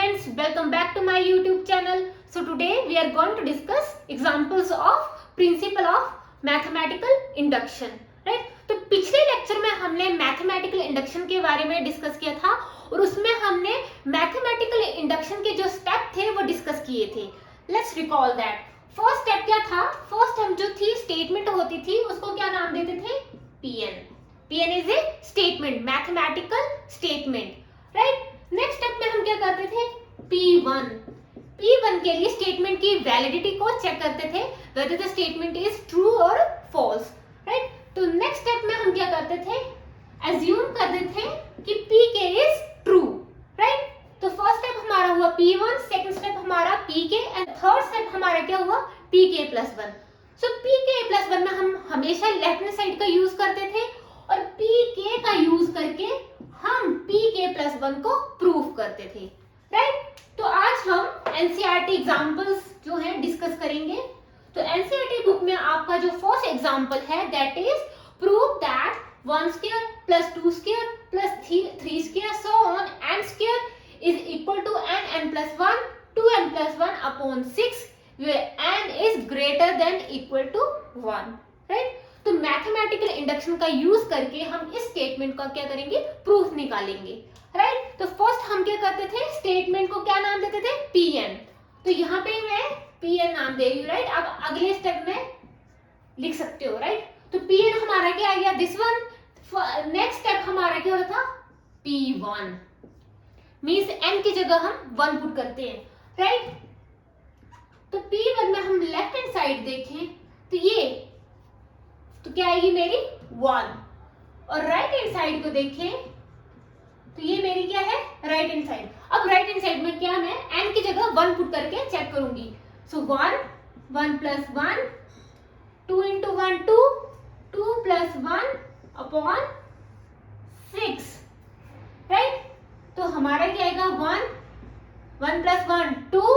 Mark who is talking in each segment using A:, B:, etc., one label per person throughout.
A: friends, welcome back to my YouTube channel. So today we are going to discuss examples of principle of mathematical induction, right? तो पिछले lecture में हमने mathematical induction के बारे में discuss किया था और उसमें हमने मैथमेटिकल इंडक्शन के जो स्टेप थे वो डिस्कस किए थे. Let's recall that. First step क्या था? फर्स्ट स्टेप जो थी स्टेटमेंट होती थी उसको क्या नाम देते थे? PN. PN is a statement, mathematical statement, right. Next step में हम क्या करते थे? P1. P1 के लिए स्टेटमेंट की वैलिडिटी को चेक करते थे, whether the statement is true or false, right? तो नेक्स्ट स्टेप में हम क्या करते थे? Assume करते थे कि Pk is true, right? तो फर्स्ट स्टेप हमारा हुआ P1, सेकंड स्टेप हमारा Pk एंड थर्ड स्टेप हमारा क्या हुआ? Pk+1. सो Pk+1 में हम हमेशा लेफ्ट हैंड साइड का यूज करते थे और Pk का यूज करके हम Pk+1 को प्रूफ करते थे, राइट. तो आज हम एनसीईआरटी एग्जांपल्स जो हैं डिस्कस करेंगे. तो एनसीईआरटी बुक में आपका जो फर्स्ट एग्जांपल है that is prove that 1 square plus 2 square plus 3 square so on n square is equal to n+1 2n+1 upon 6 where n is greater than equal to 1, right. तो mathematical induction का use करके हम इस statement का क्या करेंगे? Proof निकालेंगे, right. तो फर्स्ट हम क्या करते थे? स्टेटमेंट को क्या नाम देते थे? Pn. तो यहाँ पे मैं Pn नाम दे रही हूँ, राइट. अब अगले स्टेप में लिख सकते हो, राइट. तो Pn हमारा क्या आ गया? This one. नेक्स्ट स्टेप हमारा क्या होता था? P1 मीन्स n की जगह हम 1 पुट करते हैं, राइट. तो P1 में हम लेफ्ट हैंड साइड देखें तो ये तो क्या आएगी मेरी? 1. और राइट हैंड साइड को देखें तो ये मेरी क्या है? Right hand side. अब राइट हैंड साइड में क्या मैं n की जगह 1 पुट करके चेक करूंगी. सो 1 1+1 2 into 1 2 2+1 अपॉन 6, राइट. तो हमारा क्या आएगा? 1 1+1 2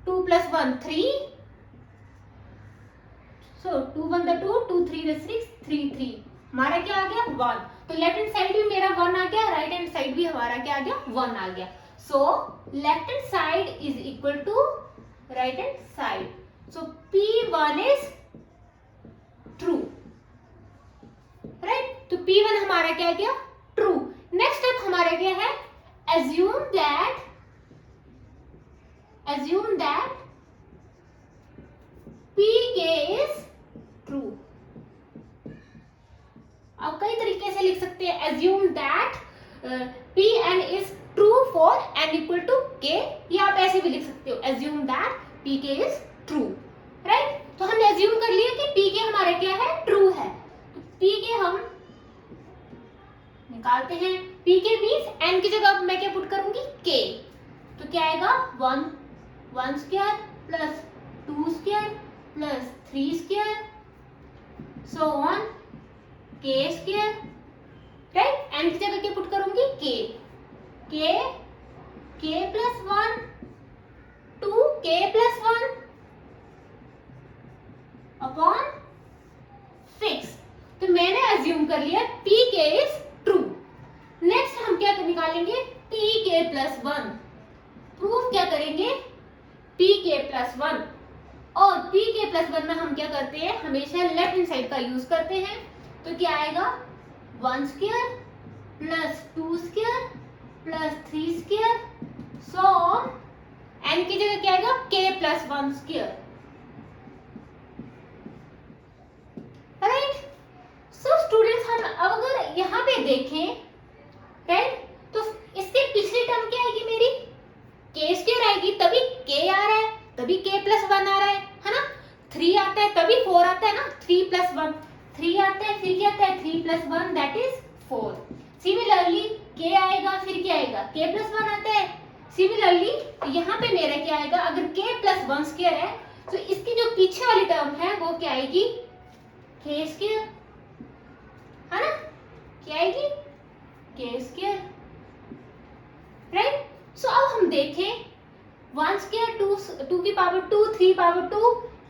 A: 2+1 3. So 2 1 the 2 2 3 the 6 3 3. हमारा क्या आ गया? 1. तो लेफ्ट हैंड साइड भी मेरा 1 आ गया, राइट हैंड साइड भी हमारा क्या आ गया? 1 आ गया. So left hand side is equal to right hand side. So P1 is true, right. तो P1 हमारा क्या गया? ट्रू. नेक्स्ट स्टेप हमारा क्या है? assume that Pk is true. अब कई तरीके से लिख सकते हैं. assume that Pn is true for n equal to k, या आप ऐसे भी लिख सकते हो assume that Pk is true, right. तो हमने assume कर लिया कि Pk हमारा क्या है? true है. तो Pk हम निकालते हैं. Pk means n की जगह मैं क्या पुट करूंगी? k. तो क्या आएगा? 1 square plus 2 square plus 3 square so on k square, right. n की जगह क्या पुट करूंगी? k+1 2k+1 upon 6. तो मैंने अज्यूम कर लिया Pk इज ट्रू. नेक्स्ट हम क्या निकालेंगे? Pk+1. प्रूफ क्या करेंगे? Pk+1. और Pk+1 में हम क्या करते हैं? हमेशा लेफ्ट हैंड साइड का यूज करते हैं. तो क्या आएगा? 1 square plus 2 square plus 3 square so on n की जगह क्या आएगा? k+1 square, right. So students हम अब अगर यहाँ पे देखें, राइट, तो इसके पिछली टर्म क्या आएगी मेरी? k स्क्वायर आएगी, तभी k आ रहा है, तभी k+1 आ रहा है ना. 3 आता है तभी 4 आता है ना. 3+1 3 आता है, फिर क्या आता है? 3+1 दैट इज 4. सिमिलरली k आएगा, फिर क्या आएगा? k+1 आता है. सिमिलरली यहाँ पे मेरा क्या आएगा? अगर k+1 स्क्वायर है तो इसकी जो पीछे वाली टर्म है वो क्या आएगी? k स्क्वायर, है ना. क्या आएगी? k square, right. सो अब हम देखें 1 स्क्वायर 2 की पावर 2 3 पावर 2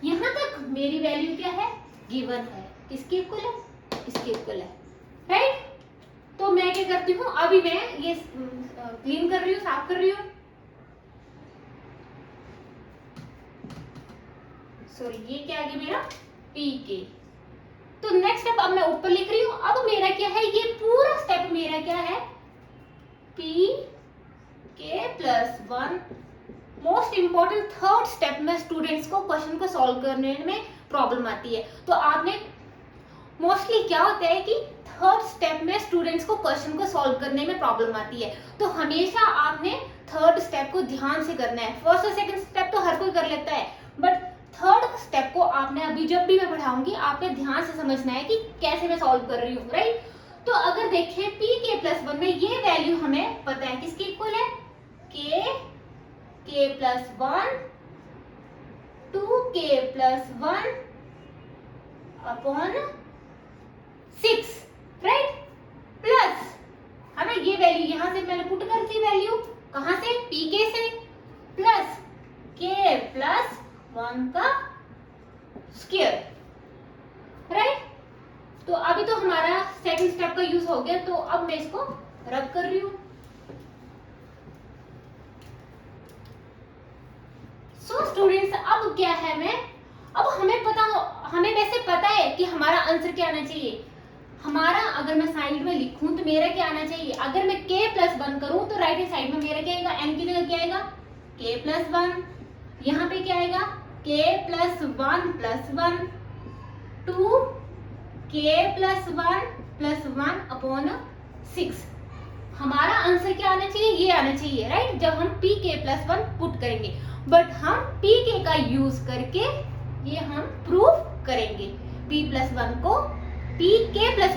A: यहाँ तक मेरी वैल्यू क्या है? गिवन है. किसके इक्वल है? इसके इक्वल है, राइट. तो मैं क्या करती हूँ? अभी मैं ये क्लीन कर रही हूँ, साफ कर रही हूँ। सॉरी, ये क्या आ गया मेरा पी के। तो नेक्स्ट स्टेप अब मैं ऊपर लिख रही हूँ। अब मेरा क्या है, ये पूरा स्टेप मेरा क्या है, पी के plus 1। Most important third step में स्टूडेंट्स को क्वेश्चन को सॉल्व करने में प्रॉब्लम आती है। तो आपने मोस्टली क्या होता है कि थर्ड स्टेप में स्टूडेंट्स को क्वेश्चन को सॉल्व करने में प्रॉब्लम आती है। तो हमेशा आपने थर्ड स्टेप को ध्यान से करना है। फर्स्ट और सेकंड स्टेप तो हर कोई कर लेता है, बट थर्ड स्टेप को आपने अभी जब भी मैं पढ़ाऊंगी आपने ध्यान से समझना है कि कैसे मैं सॉल्व कर रही हूँ, राइट। तो अगर देखें पी के प्लस 1 में ये वैल्यू हमें पता है किसके इक्वल है, के plus 1 2k plus 1 upon 6, right. Plus हमें ये वैल्यू यहां से मैंने पुट कर दी, वैल्यू कहां से, pk से, प्लस k प्लस 1 का स्क्वायर, राइट। तो अभी तो हमारा सेकंड स्टेप का यूज हो गया। तो अब मैं इसको रब कर रही हूं। सो स्टूडेंट्स, अब क्या है, अब हमें वैसे पता है कि हमारा आंसर क्या आना चाहिए। हमारा अगर मैं साइड में लिखूं तो मेरा क्या आना चाहिए, अगर मैं k प्लस 1 करूं तो राइट हैंड साइड में मेरा क्या आएगा, n की जगह क्या आएगा, k प्लस 1। यहाँ पे क्या आएगा, k plus 1 plus 1 2 k plus 1 upon 6। हमारा आंसर क्या आना चाहिए, ये आना चाहिए, राइट, जब हम p k प्लस 1 पुट करेंगे। बट हम p k का यूज करके ये हम प्रूफ करेंगे, p k प्लस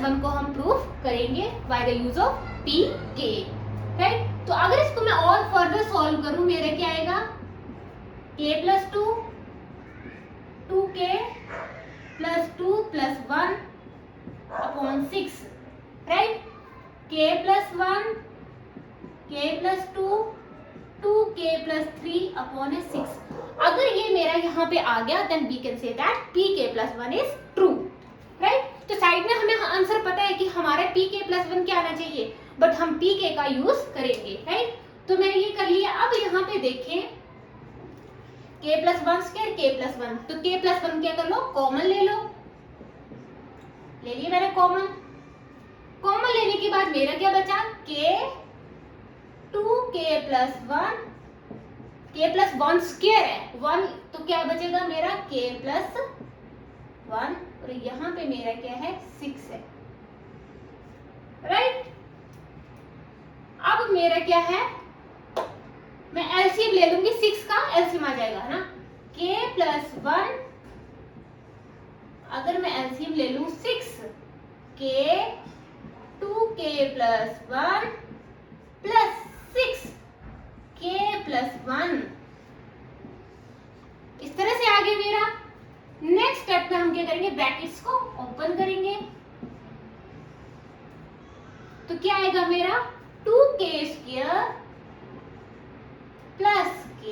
A: 1 को हम प्रूफ करेंगे by the use of p k, right. तो अगर इसको मैं और फर्दर सॉल्व करूं, मेरा क्या आएगा, k plus 2 2k plus 2 plus 1 upon 6, right. k plus 1 k plus 2 2k plus 3 upon 6। अगर ये मेरा यहाँ पे आ गया then we can say that pk plus 1 is true, right. तो साइड में हमें आंसर पता है कि हमारे pk प्लस 1 क्या आना चाहिए, बट हम pk का यूज करेंगे, राइट। तो मैंने ये कर लिया। अब यहाँ पे देखें k plus 1 square k plus 1, तो k प्लस 1 क्या कर लो, कॉमन ले लो, ले लिया मैंने कॉमन। कॉमन लेने के बाद मेरा क्या बचा, k 2k plus 1, k plus 1 square है 1, तो क्या बचेगा मेरा k प्लस 1, और यहाँ पे मेरा क्या है 6 है, राइट। अब मेरा क्या है, मैं एलसीएम ले लूंगी, 6 का एलसीएम आ जाएगा, है ना, k प्लस 1। अगर मैं एलसीएम ले लूं 6, k 2k plus 1 plus 6 k plus 1, इस तरह से आगे मेरा। नेक्स्ट स्टेप में हम क्या करेंगे, ब्रैकेट्स को ओपन करेंगे, तो क्या आएगा मेरा 2k square plus k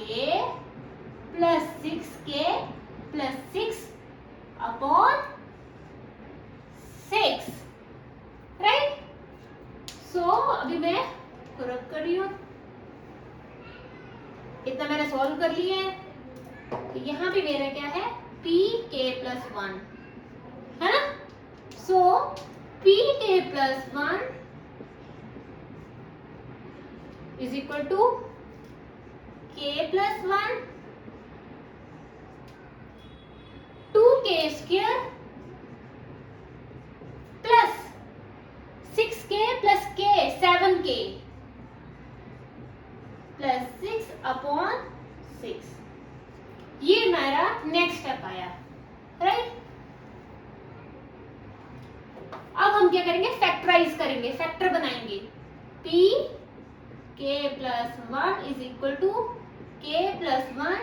A: plus 6k plus 6 upon 6, right. So अभी मैं रब कर रही हूं, इतना मैंने सॉल्व कर लिया है। तो यहाँ पे मेरा क्या है, pk प्लस 1, है ना। So pk plus 1 is equal to k plus 1 2k square plus 6k plus k 7k plus 6 upon 6। ये मेरा नेक्स्ट स्टेप आया, राइट। अब हम क्या करेंगे, फैक्टराइज करेंगे, फैक्टर बनाएंगे। p k plus 1 is equal to k plus 1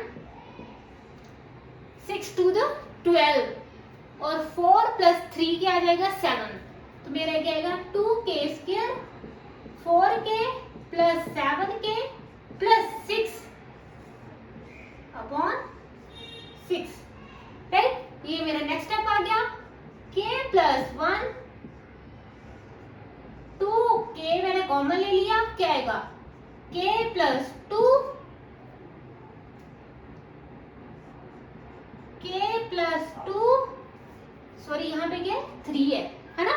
A: 6 to the 12 और 4 प्लस 3 क्या आ जाएगा 7, तो मेरा क्या आएगा 2k square 4k plus 7k plus 6 upon 6, right. ये मेरा नेक्स्ट स्टेप आ गया, k प्लस 1 2k मैंने कॉमन ले लिया, क्या आएगा प्लस टू के प्लस टू, सॉरी यहाँ पे क्या है 3 है ना।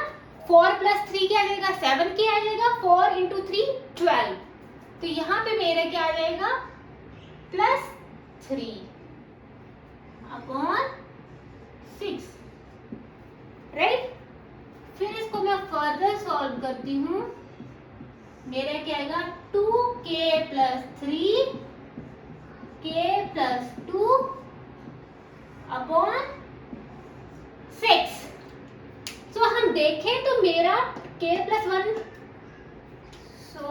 A: 4 प्लस 3 क्या आ जाएगा 7 के आ जाएगा, 4 इंटू 3 12, तो यहाँ पे मेरा क्या आ जाएगा प्लस 3 अपॉन 6, राइट। फिर इसको मैं फर्दर सॉल्व करती हूँ, मेरा क्या आएगा 2k plus 3 k plus 2 upon 6। सो हम देखें तो मेरा k प्लस 1, सो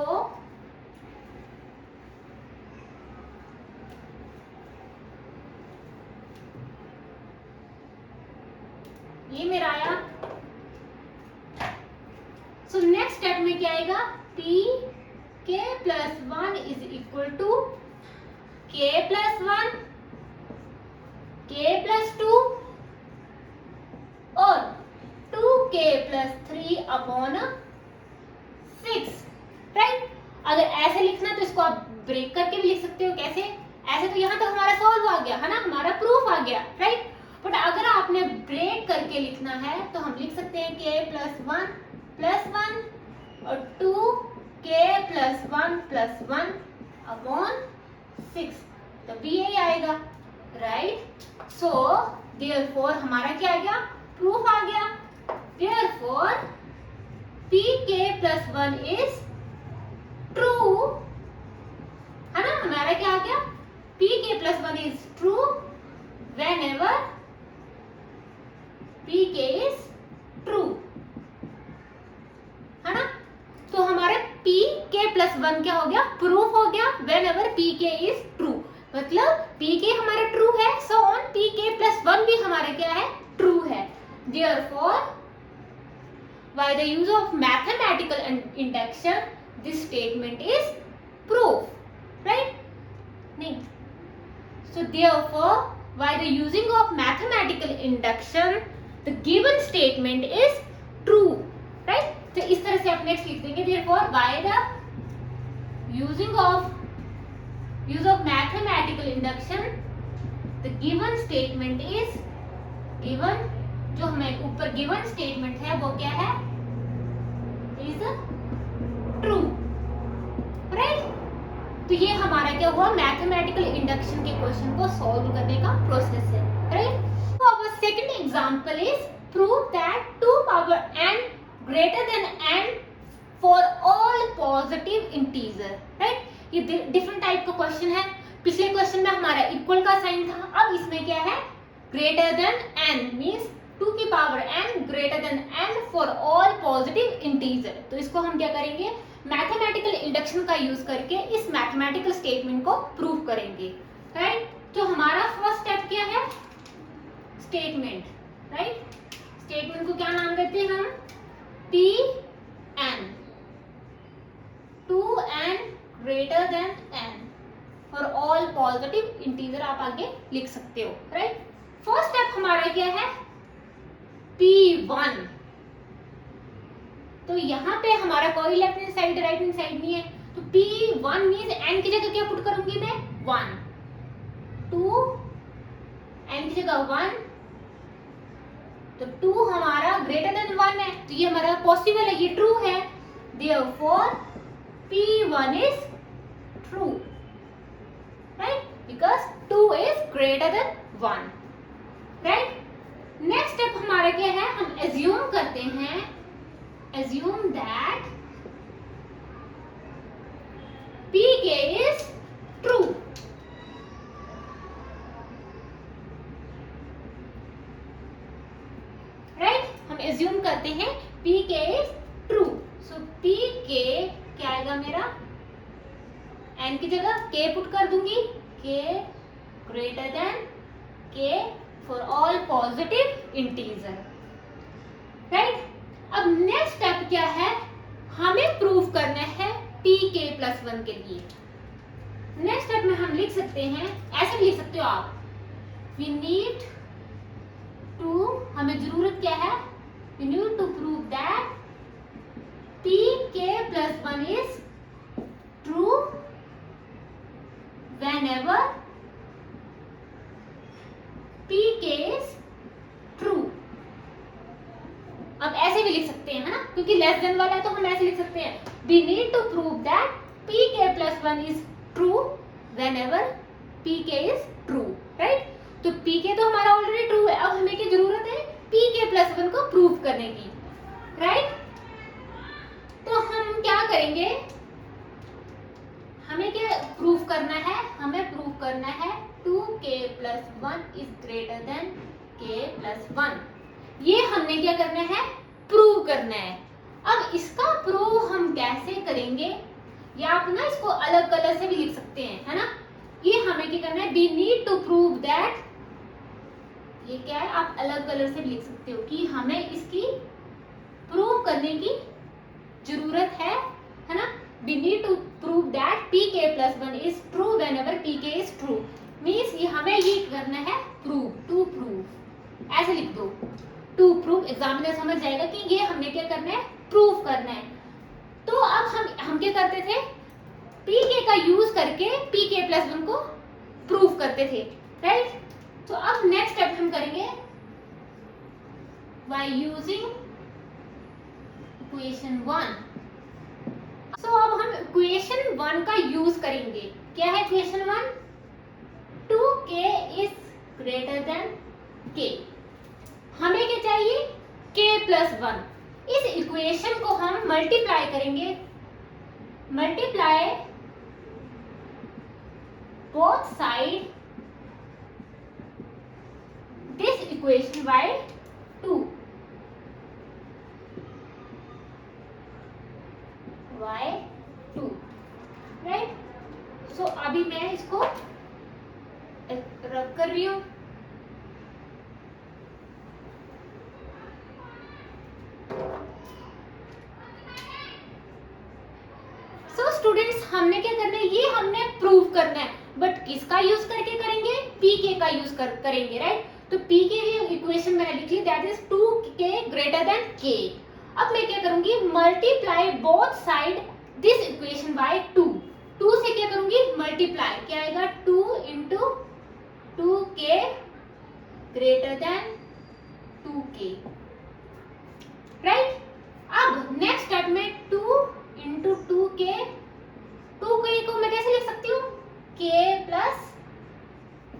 A: ये मेरा आया। सो नेक्स्ट स्टेप में क्या आएगा, p k plus 1 is equal to k plus 1 k plus 2 और 2k प्लस 3 अपॉन 6, राइट। अगर ऐसे लिखना तो इसको आप ब्रेक करके भी लिख सकते हो। कैसे? ऐसे तो यहाँ तक हमारा सॉल्व आ गया है ना, हमारा प्रूफ आ गया, राइट। बट अगर आपने ब्रेक करके लिखना है तो हम लिख सकते हैं k प्लस 1 और 2k प्लस 1 अपॉन 6, तो भी यही आएगा, राइट। सो देयरफॉर हमारा क्या आ गया, प्रूफ आ गया। Therefore pk plus 1 is true, है ना। हमारा क्या आ गया, pk plus 1 is true whenever pk is true, है ना। तो हमारे pk प्लस 1 क्या हो गया, प्रूफ हो गया whenever pk is true, मतलब pk हमारा ट्रू है, so on pk प्लस 1 भी हमारा क्या है, ट्रू है। Therefore by the use of mathematical induction this statement is proof, right? नहीं, so therefore by the using of mathematical induction the given statement is true, right? तो इस तरह से आप नेक्स्ट लिख देंगे, therefore by the using of mathematical induction the given statement is given, जो हमें ऊपर गिवन स्टेटमेंट है वो क्या है, इज ट्रू, राइट। तो ये हमारा क्या हुआ, मैथमेटिकल इंडक्शन के क्वेश्चन को सॉल्व करने का प्रोसेस है, राइट। तो अब second example is prove that 2 power n greater than n for all positive integer, right. ये डिफरेंट टाइप का क्वेश्चन है। पिछले क्वेश्चन में हमारा इक्वल का साइन था, अब इसमें क्या है, ग्रेटर देन n मींस 2 की power n greater than n for all positive integer. तो इसको हम क्या करेंगे, मैथमेटिकल इंडक्शन का यूज करके इस मैथमेटिकल स्टेटमेंट को प्रूव करेंगे, राइट। तो हमारा फर्स्ट स्टेप क्या है, स्टेटमेंट, राइट। स्टेटमेंट को क्या नाम देते हैं हम, Pn 2n greater than n for all positive integer आप आगे लिख सकते हो, राइट। फर्स्ट स्टेप हमारा क्या है, P1, तो यहाँ पे हमारा कोई left hand side right hand side नहीं है, तो P1 मींस n की जगह क्या पुट करूंगी मैं, 1, 2 n की जगह 1, तो 2 हमारा ग्रेटर देन 1 है, तो ये हमारा पॉसिबल है, ये ट्रू है। Therefore P1 is true, right? Because 2 is greater than 1, right? Next step हमारा क्या है, हम एज्यूम करते हैं, assume that pk is true, right. हम एज्यूम करते हैं pk is true, so pk क्या आएगा मेरा, n की जगह k पुट कर दूंगी, k greater than k for all positive integer, right. अब नेक्स्ट स्टेप क्या है, हमें प्रूव करना है pk प्लस 1 के लिए। नेक्स्ट स्टेप में हम लिख सकते हैं, ऐसे भी लिख सकते हो आप, वी नीड टू, हमें जरूरत क्या है, we need to prove that pk plus 1 is true whenever pk is true। अब ऐसे भी लिख सकते हैं, है ना, क्योंकि लेस देन वाला है तो हम ऐसे लिख सकते हैं, we need to prove that pk plus 1 is true whenever pk is true, right? तो pk तो हमारा ऑलरेडी ट्रू है, अब हमें क्या जरूरत है, pk plus 1 को प्रूव करने की, राइट? तो हम क्या करेंगे, हमें क्या प्रूव करना है, हमें प्रूव करना है 2k plus 1 is greater than k plus 1। ये हमने क्या करना है, प्रूव करना है। अब इसका प्रूव हम कैसे करेंगे, या आप ना इसको अलग कलर से भी लिख सकते हैं, है ना। ये हमें क्या करना है, we need to prove that, ये क्या है, आप अलग कलर से भी लिख सकते हो कि हमें इसकी प्रूव करने की जरूरत है ना। we need to prove that pk plus 1 is true whenever pk is true, means ये हमें ये करना है प्रूव, टू प्रूव, ऐसे लिख दो, टू प्रूव, एग्जामिनर समझ जाएगा कि ये हमने क्या करना है, प्रूव करना है। तो अब हम क्या करते थे, pk का यूज करके pk plus 1 को प्रूव करते थे, राइट। तो अब नेक्स्ट स्टेप हम करेंगे by using equation 1। सो अब हम इक्वेशन 1 का यूज करेंगे। क्या है equation 1, 2k is greater than k। हमें क्या चाहिए, k plus 1। इस इक्वेशन को हम मल्टीप्लाई करेंगे, multiply both side this equation by 2, by 2, right? So अभी मैं इसको रब कर रही हूं। So students, हमने क्या करना है, ये हमने प्रूव करना है, बट किसका यूज करके करेंगे, pk का यूज करेंगे, राइट। तो p के लिए इक्वेशन मैंने लिख ली, that is 2k greater than k। अब मैं क्या करूंगी, multiply both side this equation by 2। 2 से क्या करूंगी, मल्टीप्लाई, क्या आएगा, 2 into 2k greater than 2k, right. अब नेक्स्ट स्टेप में 2 इंटू 2k, 2k को मैं कैसे लिख सकती हूँ, k plus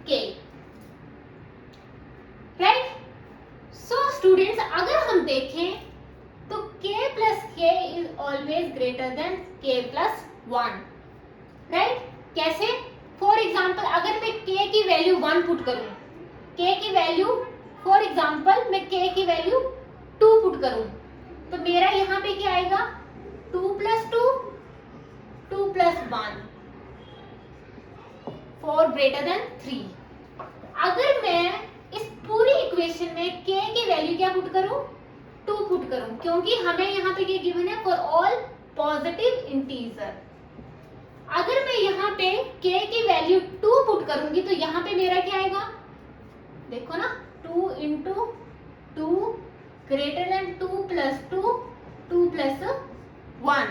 A: k, right. So students, अगर हम देखें तो k plus k is always greater than k plus 1, right. कैसे, फॉर एग्जाम्पल अगर मैं k की वैल्यू 1 पुट करूं, k की वैल्यू, फॉर एग्जाम्पल मैं k की वैल्यू 2 पुट करूं, तो मेरा यहाँ पे क्या आएगा, 2 प्लस 2, 2 प्लस 1, 4 ग्रेटर देन 3। अगर मैं इस पूरी इक्वेशन में k की वैल्यू क्या पुट करूं, 2 पुट करूं, क्योंकि हमें यहाँ पे क्या गिवन है, फॉर ऑल पॉजिटिव इंटीजर। अगर मैं यहाँ पे k की वैल्यू 2 पुट करूंगी तो यहाँ पे मेरा क्या आएगा, देखो ना, 2 into 2 greater than 2 plus 2, 2 plus 1,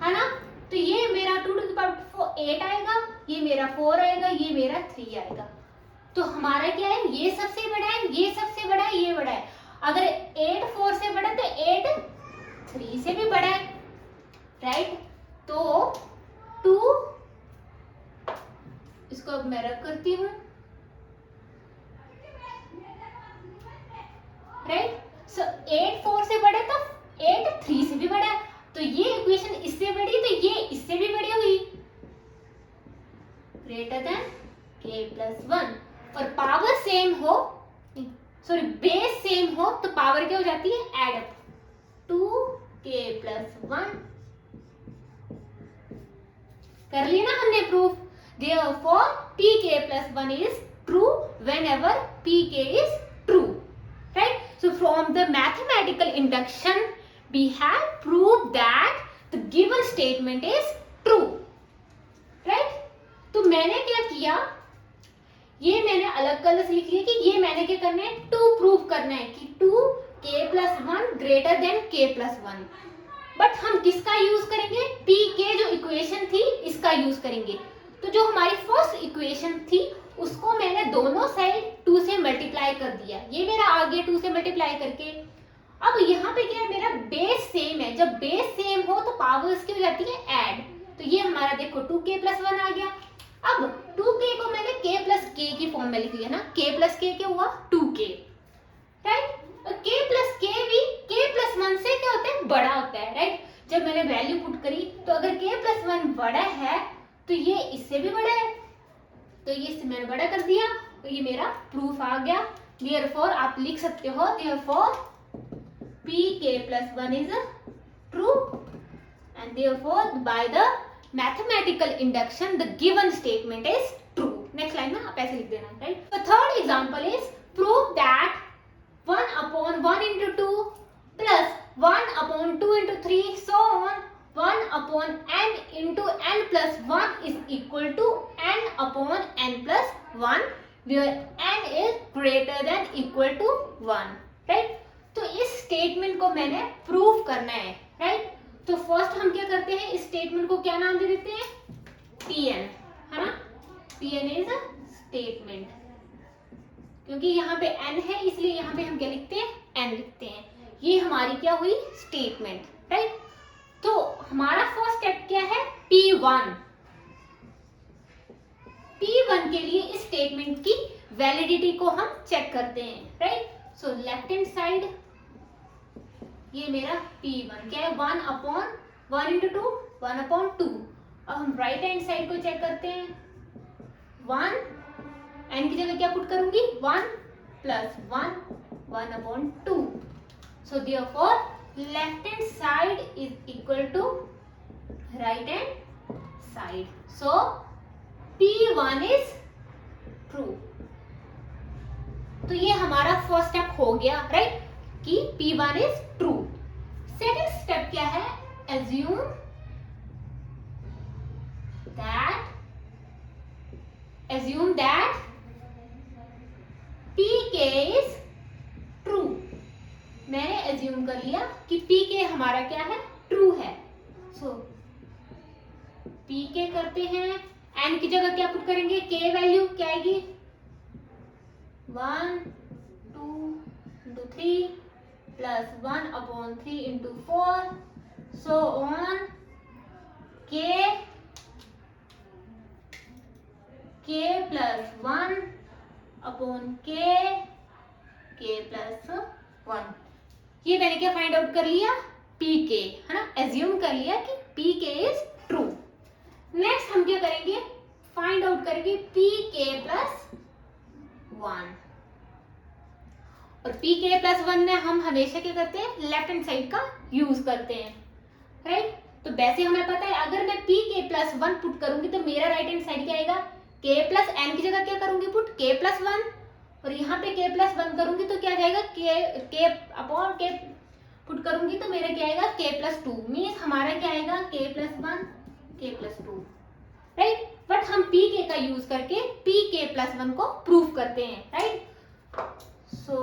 A: है ना। तो ये मेरा 2 टू द पावर 8 आएगा, ये मेरा 4 आएगा, ये मेरा 3 आएगा। तो हमारा क्या है, ये सबसे बड़ा है, ये सबसे बड़ा है, ये बड़ा है। अगर 8 4 से बड़ा तो 8 3 से भी बड़ा है, राइट। तो 2, इसको अब मैं रख करती हूँ, राइट। सो 8 4 से बड़ा तो 8 3 से भी बड़ा है, तो ये इक्वेशन इससे बड़ी तो ये इससे भी बड़ी हुई, ग्रेटर देन k प्लस 1। और पावर सेम हो, सॉरी बेस सेम हो तो पावर क्या हो जाती है, एड अप, 2k प्लस 1। कर लिया ना हमने proof. Therefore pk plus 1 is true whenever pk is true, right? So from the mathematical induction we have proved that the given statement is true, right? तो मैंने क्या किया, ये मैंने अलग कलर से लिख लिया कि ये मैंने क्या करना है, टू प्रूव करना है कि 2k plus 1 greater than k plus 1। But हम किसका यूज करेंगे, p के जो इक्वेशन थी इसका यूज करेंगे। तो तो जो हमारी फर्स्ट इक्वेशन थी उसको मैंने दोनों साइड 2 से मल्टीप्लाई कर दिया, ये मेरा आ गया 2 से मल्टीप्लाई करके। अब यहाँ पे क्या है, मेरा बेस सेम है, जब बेस सेम हो तो पावर्स की हो जाती है ऐड, तो ये हमारा देखो 2k+1 आ गया। अब 2k को मैंने k+k की फॉर्म में लिख लिया ना, k+k क्या हुआ 2k, राइट। k+k भी k+1 से क्या होता है, बड़ा होता है, राइट। जब मैंने वैल्यू पुट करी तो अगर k+1 बड़ा है तो ये इससे भी बड़ा है, तो ये इससे मैंने बड़ा कर दिया, तो ये मेरा प्रूफ आ गया। देयरफॉर आप लिख सकते हो therefore pk+1 is true and therefore by the mathematical induction the given statement is true. Next line में आप ऐसे लिख देना, right. The third example is prove that 1/1 into 2 plus 1/2 into 3 so on 1/n into n plus 1 is equal to n/n plus 1 where n is greater than equal to 1, right. तो इस statement को मैंने prove करना है, right. तो first हम क्या करते हैं, इस स्टेटमेंट को क्या नाम दे देते हैं, Pn, है ना। Pn इज स्टेटमेंट, क्योंकि यहाँ पे n है इसलिए यहाँ पे हम क्या लिखते हैं, n लिखते हैं। ये हमारी क्या हुई स्टेटमेंट, राइट। तो हमारा फर्स्ट स्टेप क्या है, P1 के लिए इस स्टेटमेंट की वैलिडिटी को हम चेक करते हैं, राइट। सो लेफ्ट हैंड साइड ये मेरा P1 क्या है, 1/1 into 2 1/2। अब हम राइट हैंड साइड को चेक करते हैं, 1 n की जगह क्या पुट करूंगी, 1 + 1 1/2। So therefore left hand side is equal to right hand side, so P1 is true. तो ये हमारा फर्स्ट स्टेप हो गया, राइट, कि P1 is true. Second step क्या है, assume that Pk is true। मैंने assume कर लिया कि Pk हमारा क्या है, ट्रू है। सो Pk करते हैं, n की जगह क्या पुट करेंगे, k वैल्यू क्या आएगी, 1 2 into 3 plus 1/3 into 4 so on k plus 1/k plus 1। ये मैंने क्या फाइंड आउट कर लिया, Pk, है ना, एज्यूम कर लिया कि Pk इज ट्रू। नेक्स्ट हम क्या करेंगे, फाइंड आउट करेंगे Pk plus 1। और Pk+1 में हम हमेशा क्या करते हैं, लेफ्ट हैंड साइड का यूज करते हैं, राइट। तो वैसे हमें पता है अगर मैं Pk+1 पुट करूंगी तो मेरा राइट हैंड साइड क्या आएगा, k+n की जगह क्या करूंगी पुट, k+1, और यहाँ पे k+1 करूंगी तो क्या जाएगा, k पुट करूंगी तो मेरा क्या आएगा, k+2, मीन्स हमारा क्या आएगा, k+1 k+2, राइट। बट हम Pk का यूज करके Pk+1 को प्रूव करते हैं, राइट। सो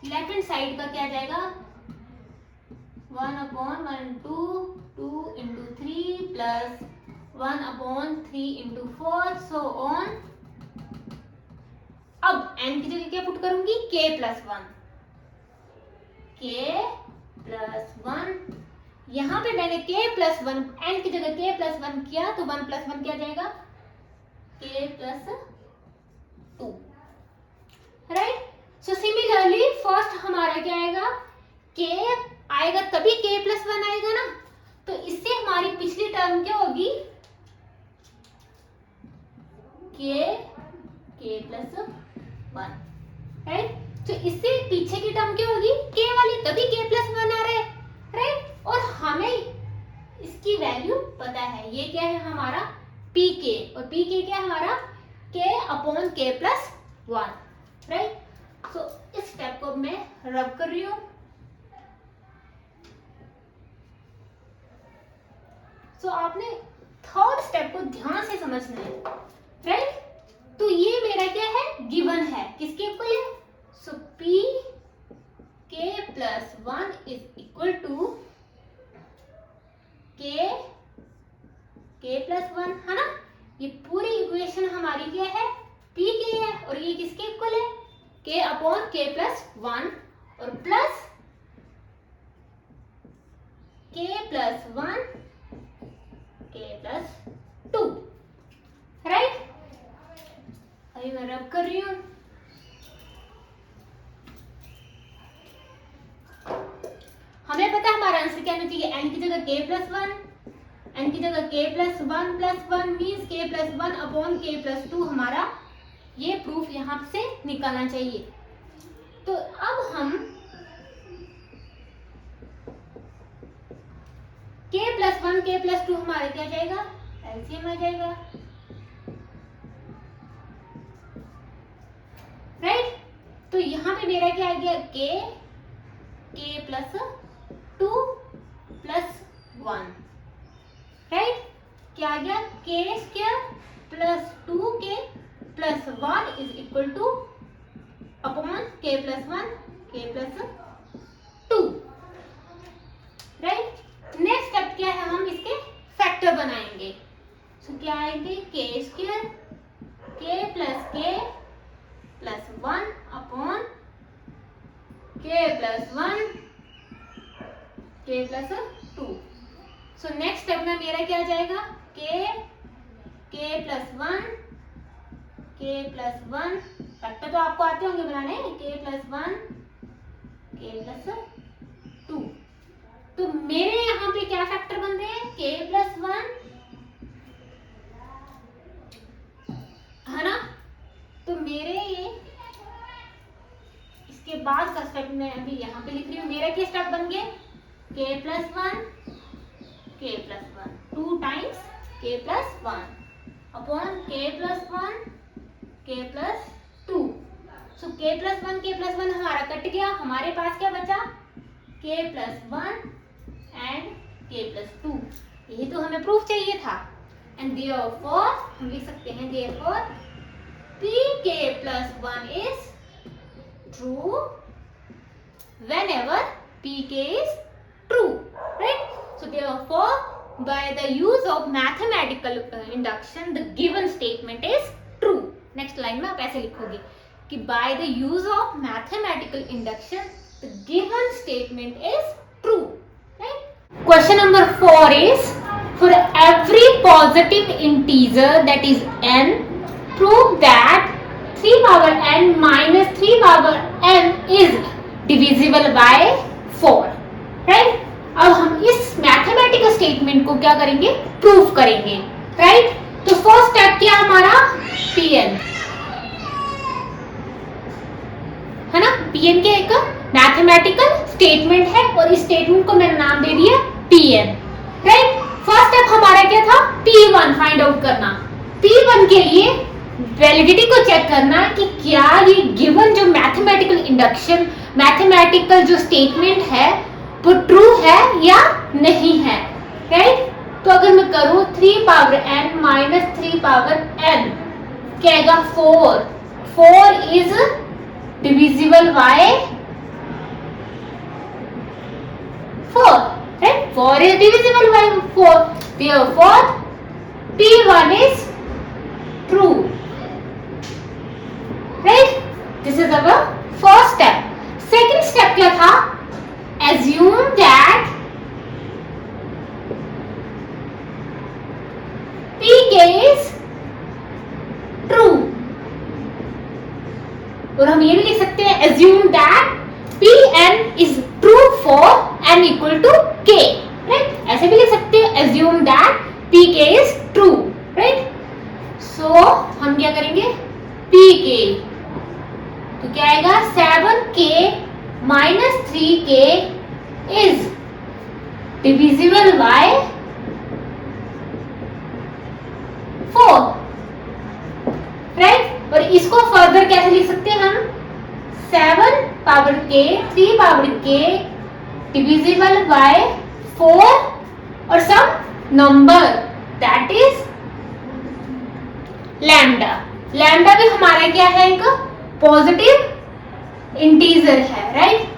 A: लेफ्ट हैंड साइड का क्या जाएगा, 1/1/2 2 into 3 plus 1/3 into 4 so on। अब n की जगह क्या पुट करूंगी, k+1 यहाँ पे मैंने k+1 n की जगह k+1 किया तो 1 + 1 क्या जाएगा, k+2, right. So similarly first हमारा क्या आएगा, k आएगा तभी k+1 आएगा ना, तो इससे हमारी पिछली टर्म क्या होगी, k+1, राइट। तो इससे पीछे की टर्म क्या होगी, k वाली, तभी k+1 आ रहा है, राइट। और हमें इसकी वैल्यू पता है, ये क्या है हमारा Pk, और Pk क्या है हमारा, k/k+1, राइट। सो इस स्टेप को मैं रब कर रही हूं। सो आपने थर्ड स्टेप को ध्यान से समझना है, राइट। तो ये मेरा क्या है, गिवन है, किसके इक्वल है, so Pk+1 is equal to k k plus 1 है ना। ये पूरी इक्वेशन हमारी क्या है, p k है, और ये किसके इक्वल है, k अपॉन k प्लस 1 और plus k plus 1 k plus 2, right. अभी मैं रब कर रही हूं। हमें पता है हमारा आंसर क्या आना चाहिए, n की जगह k प्लस 1, n की जगह k plus 1 means k plus 1 upon k plus 2, हमारा ये प्रूफ यहां से निकालना चाहिए। तो अब हम k प्लस 1 k प्लस 2 हमारा क्या जाएगा, एलसीएम आ जाएगा, राइट। तो यहां पे मेरा क्या आ गया, k प्लस 2 प्लस 1, राइट। क्या आ गया, k square plus 2k plus 1 is equal two upon k plus 1 k plus 2, right. Next step क्या है, हम इसके फैक्टर बनाएंगे। तो क्या आएंगे, k square k plus 1 upon k plus 1 k plus 2। So next step में मेरा क्या जाएगा, k प्लस 1 फैक्टर तो आपको आते होंगे बनाने, k प्लस 1 k प्लस 2। तो मेरे यहाँ पे क्या फैक्टर बन रहे हैं, k प्लस 1 है ना। तो मेरे ये इसके बाद का स्टेप मैं अभी यहाँ पे लिख रही हूँ, मेरा क्या स्टेप बन गए, k plus 1 2 times k plus 1 upon k plus 1 k plus 2। सो k प्लस 1 हमारा कट गया, हमारे पास क्या बचा, k plus 1 and k plus 2। यही तो हमें प्रूफ चाहिए था। एंड देयरफॉर हम लिख सकते हैं, therefore pk plus 1 is true whenever pk is true, right? So therefore by the use of mathematical induction the given statement is true. Next line में आप ऐसे लिखोगे कि by the use of mathematical induction the given statement is true, right? Question number 4 is, for every positive integer that is n, prove that 3 power n minus 3 power n is divisible by 4, right? अब हम इस mathematical statement को क्या करेंगे, proof करेंगे, right. तो first step क्या हमारा, pn है ना। pn के एक मैथमेटिकल स्टेटमेंट है और इस स्टेटमेंट को मैंने नाम दे दिया pn, राइट। फर्स्ट स्टेप हमारा क्या था, p1 फाइंड आउट करना। p1 के लिए वैलिडिटी को चेक करना कि क्या ये गिवन जो मैथमेटिकल इंडक्शन, मैथमेटिकल जो स्टेटमेंट है वो ट्रू है या नहीं है, राइट। तो अगर मैं करूं 3 power n minus 3 power n क्या आएगा, 4 is divisible by 4, right. 4 is divisible by 4, therefore p1 is true, right? This is our first step. Second step क्या था, assume that pk is true, और हम ये भी लिख सकते हैं assume that pn is true for n equal to k, right? ऐसे भी लिख सकते हैं assume that pk is true, right? So हम क्या करेंगे, pk तो क्या आएगा, 7k minus 3k is divisible by 4, right? और इसको फर्दर कैसे लिख सकते हैं हम, 7 power k 3 power k divisible by 4 और some number that is lambda. Lambda भी हमारा क्या है, एक पॉजिटिव इंटीजर है, राइट।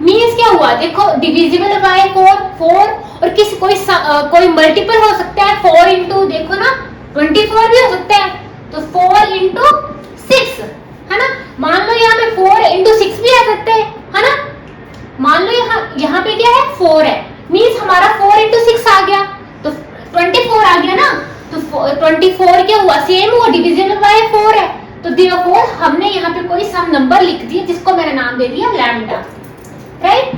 A: मीन्स क्या हुआ, देखो डिविजिबल बाय 4 और किसी कोई मल्टीपल हो सकता है 4 इंटू, देखो ना 24 भी हो सकता है, तो 4 इंटू 6 है ना। मान लो यहाँ पे 4 इंटू 6 भी आ सकते हैं, है ना। मान लो यहाँ पे क्या है 4 है, मीन्स हमारा 4 इंटू 6 आ गया तो 24 आ गया ना। तो 24 क्या हुआ, सेम हुआ, डिविजिबल बाय 4 है, तो देयरफॉर हमने यहाँ पे कोई सम नंबर लिख दिया जिसको मैंने नाम दे दिया लैम्डा, राइट।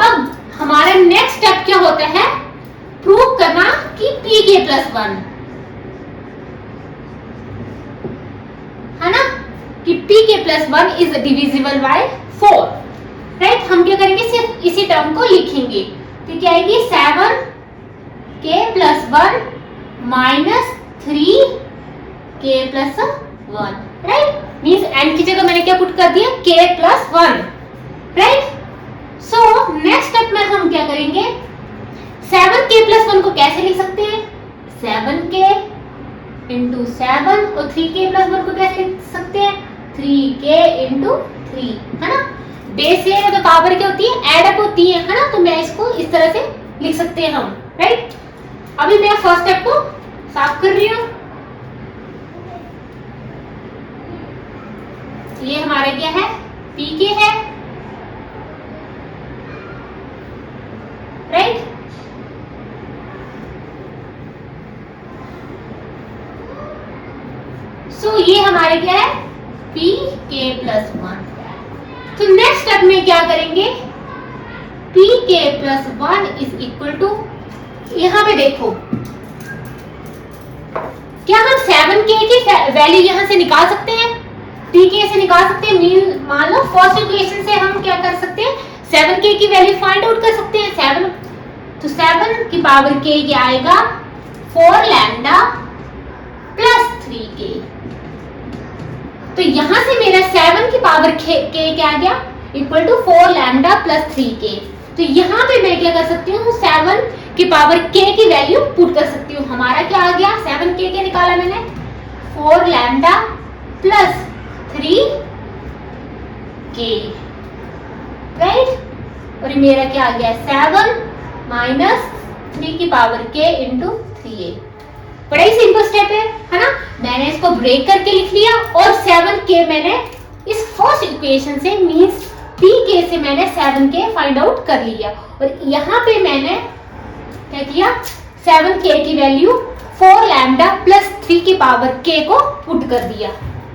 A: अब हमारा नेक्स्ट स्टेप क्या होता है, प्रूव करना कि pk+1 है ना, कि pk+1 is divisible by 4, right. हम क्या करेंगे, सिर्फ इसी टर्म को लिखेंगे, तो क्या आएगी 7k+1 minus 3k+1, right. Means n की जगह मैंने क्या पुट कर दिया, k+1, right. So next step में हम क्या करेंगे, 7k+1 को कैसे लिख सकते हैं, 7k इंटू 7 और 3k+1 को कैसे लिख सकते हैं, 3k इंटू 3, है ना। बेस ये है तो पावर क्या होती है, एड अप होती है ना। तो मैं इसको इस तरह से लिख सकते हैं हम, राइट। अभी मैं फर्स्ट स्टेप को साफ कर रही हूं। ये हमारा क्या है, pk है, राइट। सो ये हमारे क्या है, pk+1। तो नेक्स्ट स्टेप में क्या करेंगे, pk+1 इज इक्वल टू, यहां पे देखो क्या हम 7k की वैल्यू यहां से निकाल सकते हैं, pk से निकाल सकते हैं। मान लो फर्स्ट इक्वेशन से हम क्या कर सकते हैं, 7k की वैल्यू फाइंड आउट कर सकते हैं। 7 तो 7 की पावर k क्या आएगा, 4 लैम्डा प्लस 3k। तो यहां से मेरा 7 की पावर k क्या आ गया, equal to 4 lambda plus 3k। तो यहाँ पे मैं क्या कर सकती हूँ, 7 की पावर k की वैल्यू पुट कर सकती हूँ। हमारा क्या आ गया, 7k क्या निकाला मैंने, 4 लैम्डा प्लस 3k, राइट। और मेरा क्या आ गया, 7 माइनस 3 की पावर k इंटू 3a। बड़ा ही सिंपल स्टेप है ना। मैंने इसको ब्रेक करके लिख लिया और 7k मैंने इस फर्स्ट इक्वेशन से मींस pk से मैंने 7k फाइंड आउट कर लिया। और यहाँ पे मैंने क्या किया, 7k की वैल्यू 4 लैम्डा प्लस 3 की पावर k को पुट कर दिया,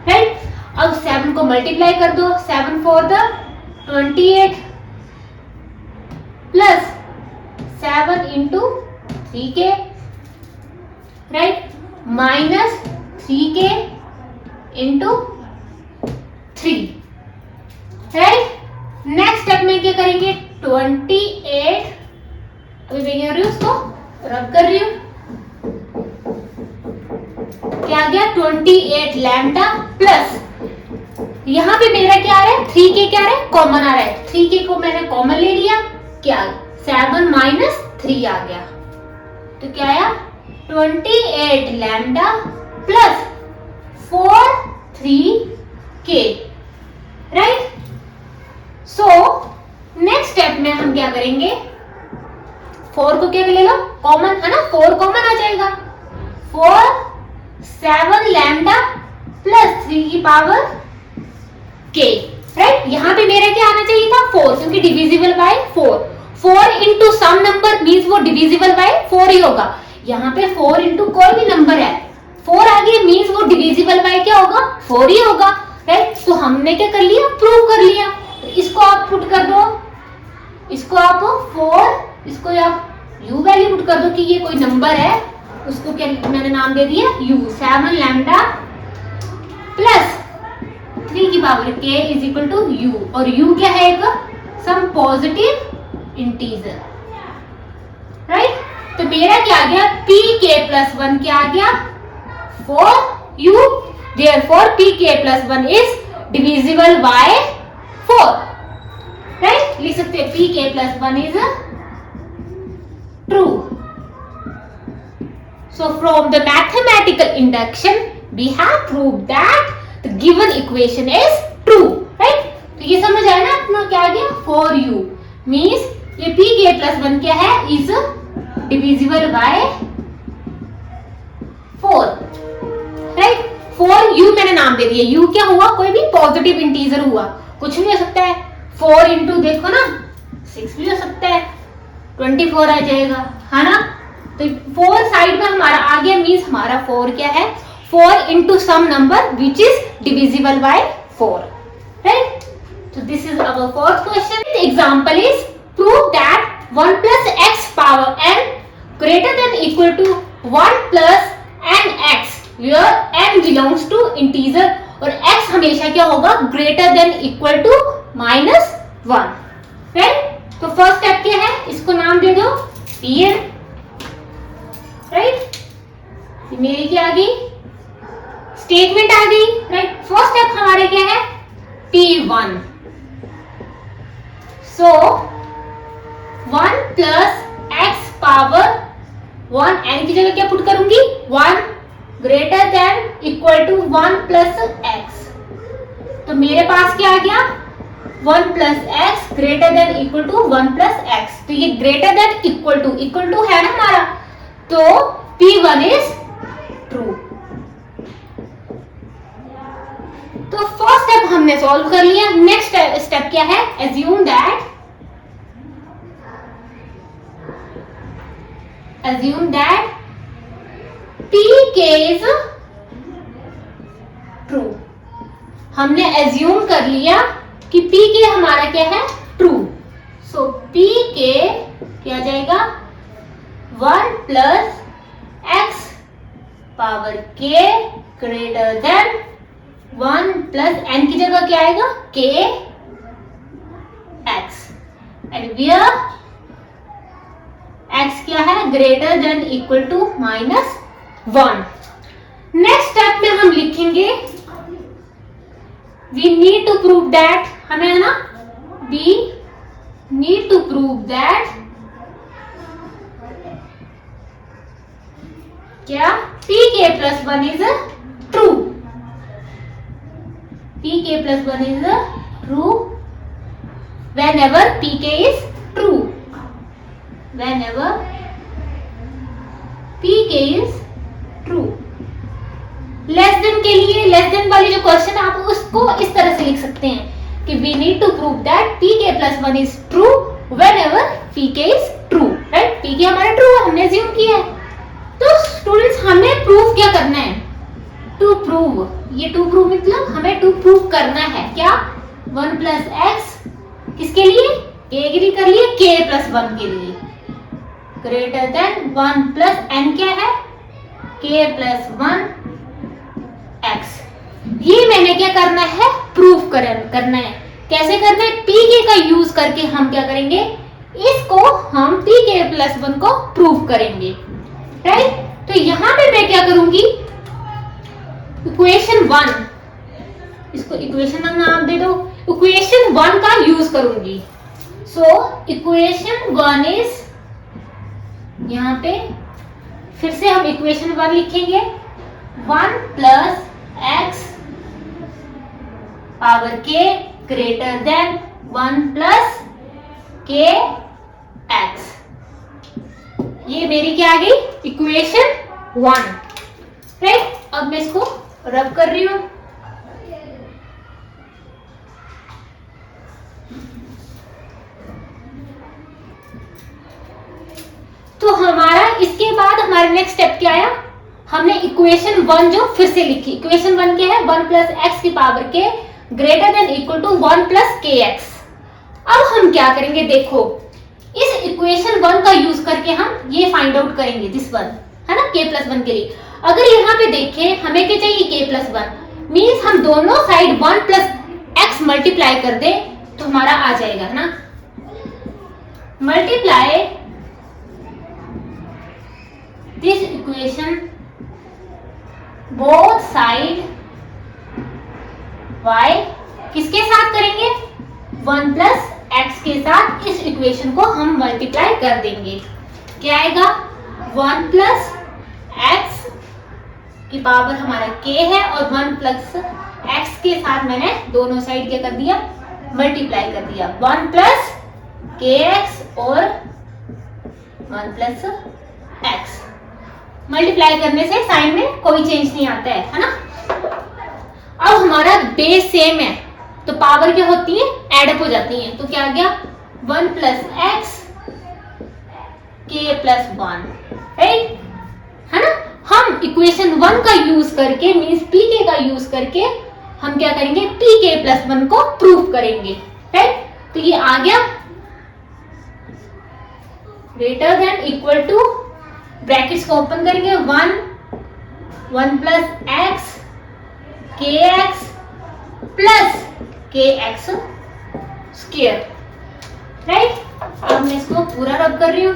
A: राइट। अब 7 को मल्टीप्लाई कर दो, 7 4 the 28 plus 7 into 3k, right, minus 3k into 3, right. Next step में क्या करेंगे, 28, अभी मैं क्या कर रही हूँ, उसको रब कर रही हूँ, क्या आ गया 28 लैम्डा प्लस, यहाँ पे मेरा क्या आ रहा है, 3k क्या आ रहा है, कॉमन आ रहा है। 3k को मैंने कॉमन ले लिया, क्या 7 माइनस 3 आ गया, तो क्या आया 28 lambda plus 4 3k, right. So next step में हम क्या करेंगे, 4 को क्या ले लो कॉमन, है ना, 4 कॉमन आ जाएगा, 4 7 लैम्डा प्लस 3 की पावर k, राइट। यहाँ पे मेरा क्या आना चाहिए था 4, क्योंकि divisible by 4, 4 into some number means वो डिविजिबल बाय 4 ही होगा। यहाँ पे 4 इंटू कोई भी नंबर है, 4 आ गया मीन्स वो डिविजिबल बाय क्या होगा, 4 ही होगा, राइट। तो हमने क्या कर लिया, प्रूव कर लिया। तो इसको आप पुट कर दो, इसको आप 4, इसको आप u वैल्यू पुट कर दो कि ये कोई नंबर है, उसको क्या मैंने नाम दे दिया u, 7 लैम्डा प्लस 3 की power k is equal to u, और u क्या है, एक सम पॉजिटिव इंटीजर, राइट। तो मेरा क्या आ गया, pk+1 क्या आ गया 4u, therefore pk+1 is divisible by 4, right. लिख सकते हैं pk+1 is true. So from the mathematical induction we have proved that the given equation is true, right? तो ये समझ आया ना अपना क्या आ गया, 4u मीन्स ये pk+1 क्या है, is divisible by 4, right. 4u मैंने नाम दे दिया, u क्या हुआ, कोई भी पॉजिटिव इंटीजर हुआ, कुछ भी हो सकता है। 4 इंटू देखो ना 6 भी हो सकता है, 24 आ जाएगा, है ना। तो 4 साइड में हमारा आ गया मीन्स हमारा 4 क्या है, 4 into some number which is divisible by 4, right. So this is our fourth question. The example is prove that 1 plus x power n greater than equal to 1 plus nx where n belongs to integer और x हमेशा क्या होगा, greater than equal to -1, right? तो first step क्या है, इसको नाम दे दो pn, राइट। मेरी क्या आ गई, स्टेटमेंट आ गई, राइट। फर्स्ट स्टेप हमारे क्या है, p1। So 1 plus x power 1 n की जगह क्या पुट करूंगी, 1 greater than equal to 1 plus x। तो मेरे पास क्या आ गया, 1 plus x greater than equal to 1 plus x। तो ये greater than equal to है ना हमारा, तो p1 is true। तो फर्स्ट स्टेप हमने सॉल्व कर लिया। नेक्स्ट स्टेप क्या है, assume that pk is true। हमने assume कर लिया कि pk हमारा क्या है, true। सो pk क्या जाएगा, 1 plus x power k greater than 1 plus n की जगह क्या आएगा, k x and where x क्या है, greater than equal to -1। Next step में हम लिखेंगे we need to prove that, हमें है ना, we need to prove that क्या, pk+1 is true, pk+1 is true whenever pk is true, whenever pk is true। Less than के लिए, less than वाली जो क्वेश्चन आप उसको इस तरह से लिख सकते हैं कि we need to prove that pk+1 is true whenever pk is true, right. pk हमारा ट्रू है, हमने assume किया है। तो स्टूडेंट्स हमें प्रूव क्या करना है, टू प्रूव, ये टू प्रूव मतलब हमें टू प्रूव करना है क्या, 1 plus x किसके लिए, k के लिए कर लिए, k+1 के लिए ग्रेटर देन 1 plus n क्या है, k+1 x। ये मैंने क्या करना है, प्रूव करना है। कैसे करना है, pk का यूज करके हम क्या करेंगे, इसको हम pk+1 को प्रूव करेंगे, राइट। तो यहां पे मैं क्या करूंगी, इक्वेशन 1, इसको इक्वेशन नाम दे दो, इक्वेशन 1 का यूज करूंगी। सो इक्वेशन 1 इज, यहां पे फिर से हम इक्वेशन 1 लिखेंगे, 1 plus x power k greater than 1 plus k x। ये मेरी क्या आ गई, इक्वेशन 1, राइट। अब मैं इसको रब कर रही हूं, तो हमारा इसके बाद हमारा नेक्स्ट स्टेप क्या आया, हमने इक्वेशन 1 जो फिर से लिखी, इक्वेशन 1 क्या है, 1 plus x की power k greater than equal to 1 plus kx। अब हम क्या करेंगे, देखो इस इक्वेशन 1 का यूज करके हम ये फाइंड आउट करेंगे, दिस वन है ना, k+1 के लिए। अगर यहाँ पे देखें हमें क्या चाहिए, k+1 मीन्स हम दोनों साइड 1 plus x मल्टीप्लाई कर दे तो हमारा आ जाएगा, है ना। Multiply this equation both side y किसके साथ करेंगे, 1 plus x के साथ इस इक्वेशन को हम मल्टीप्लाई कर देंगे। क्या आएगा, 1 plus x की पावर हमारा k है और 1 plus x के साथ मैंने दोनों साइड क्या कर दिया, मल्टीप्लाई कर दिया 1 प्लस kx और 1 प्लस x। मल्टीप्लाई करने से साइन में कोई चेंज नहीं आता है ना। अब हमारा बेस सेम है तो पावर क्या होती है, एडअप हो जाती है। तो क्या आ गया 1 plus x k plus 1, right है ना। हम इक्वेशन 1 का यूज करके मींस pk का यूज करके हम क्या करेंगे, pk प्लस 1 को प्रूफ करेंगे, राइट। तो ये आ गया greater than equal to, brackets को ओपन करेंगे 1 plus x kx plus kx square, right. अब मैं इसको पूरा रब कर रही हूं।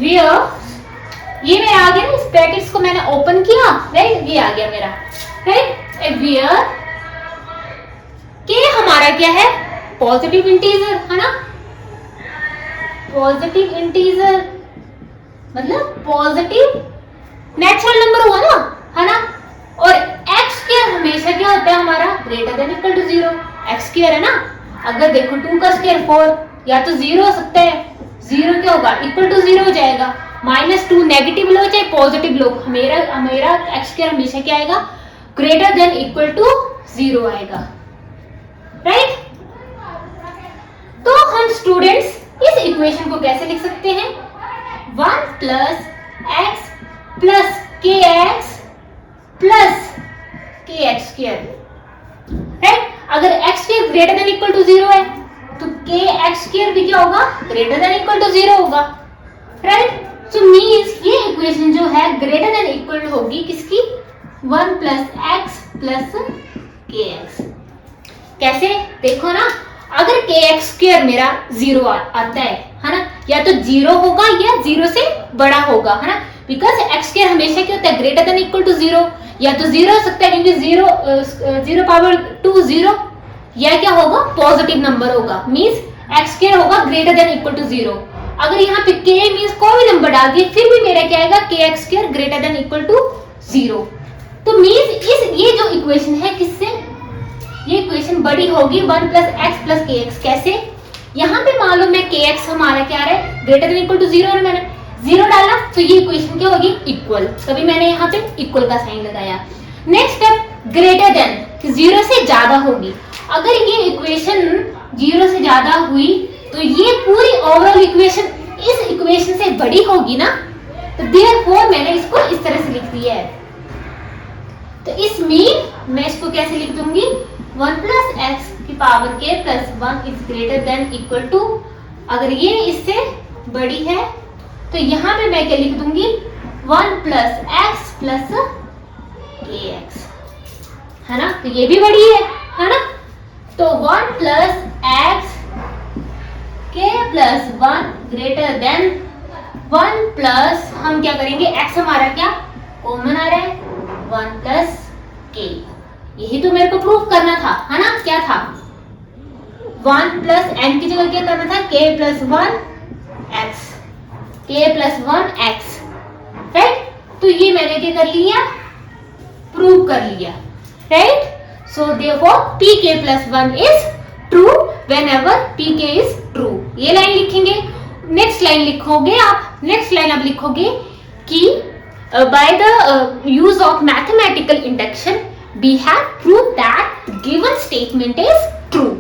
A: ये मेरा आ गया ना, इस ब्रैकेट्स को मैंने ओपन किया, राइट, ये आ गया मेरा, राइट। वेयर के हमारा क्या है, पॉजिटिव इंटीजर है ना, पॉजिटिव इंटीजर मतलब पॉजिटिव नेचुरल नंबर हुआ ना, है ना। और x स्क्वायर हमेशा क्या होता है हमारा, greater than equal to 0। x square है ना, अगर देखो 2 का स्क्वायर 4, या तो 0 हो सकता है, 0 क्या होगा, इक्वल टू 0 हो जाएगा। -2 नेगेटिव लो चाहे पॉजिटिव लो, मेरा x स्क्वायर हमेशा क्या आएगा, ग्रेटर देन इक्वल टू 0 आएगा, राइट। तो हम स्टूडेंट्स इस इक्वेशन को कैसे लिख सकते हैं, 1 plus x plus kx plus kx square, right. अगर x square greater than equal to 0 है तो kx स्क्वायर भी क्या होगा, ग्रेटर देन इक्वल टू 0 होगा, राइट। सो मींस ये इक्वेशन जो है ग्रेटर देन इक्वल होगी किसकी, 1 प्लस x प्लस kx। कैसे देखो ना, अगर kx स्क्वायर मेरा 0 आता है ना, या तो 0 होगा या 0 से बड़ा होगा, है ना, बिकॉज x स्क्वायर हमेशा क्या होता है, ग्रेटर देन इक्वल टू 0, या तो 0 हो सकता है क्योंकि 0 पावर 2 0, या क्या होगा, पॉजिटिव नंबर होगा, मींस x स्क्वायर होगा ग्रेटर देन इक्वल टू 0। अगर यहाँ पे k मींस कोई भी नंबर डाल दिए फिर भी मेरा क्या आएगा, kx square greater than equal to 0। तो मींस ये जो इक्वेशन है किससे, ये इक्वेशन बड़ी होगी 1 प्लस x प्लस kx। कैसे, यहाँ पे मान लो मैं kx हमारा क्या आ रहा है, ग्रेटर देन इक्वल टू 0, और मैंने 0 डाला तो ये इक्वेशन क्या होगी, इक्वल, तभी मैंने यहाँ पे इक्वल का साइन लगाया। नेक्स्ट स्टेप, ग्रेटर देन, 0 से ज्यादा होगी। अगर ये इक्वेशन 0 से ज्यादा हुई तो ये पूरी ओवरऑल इक्वेशन इस इक्वेशन से बड़ी होगी ना, तो देयरफॉर मैंने इसको इस तरह से लिख दिया है। तो इस मीन मैं इसको कैसे लिख दूंगी, 1 प्लस x की power k plus 1 is greater than equal to, अगर ये इससे बड़ी है तो यहाँ पे मैं क्या लिख दूंगी, 1 प्लस x प्लस kx, है ना, तो ये भी बड़ी है ना। तो 1 plus x k plus 1 greater than 1 plus, हम क्या करेंगे, x हमारा क्या कॉमन आ रहा है, 1 प्लस k। यही तो मेरे को प्रूफ करना था, है ना, क्या था, 1 प्लस n की जगह क्या करना था, k plus 1 x, k plus 1 x, right. तो ये मैंने क्या कर लिया, प्रूव कर लिया, right. So therefore pk plus 1 is true whenever pk is true. ये लाइन लिखेंगे। नेक्स्ट लाइन लिखोगे आप, नेक्स्ट लाइन आप लिखोगे कि by the use of mathematical induction we have proved that the given statement is true।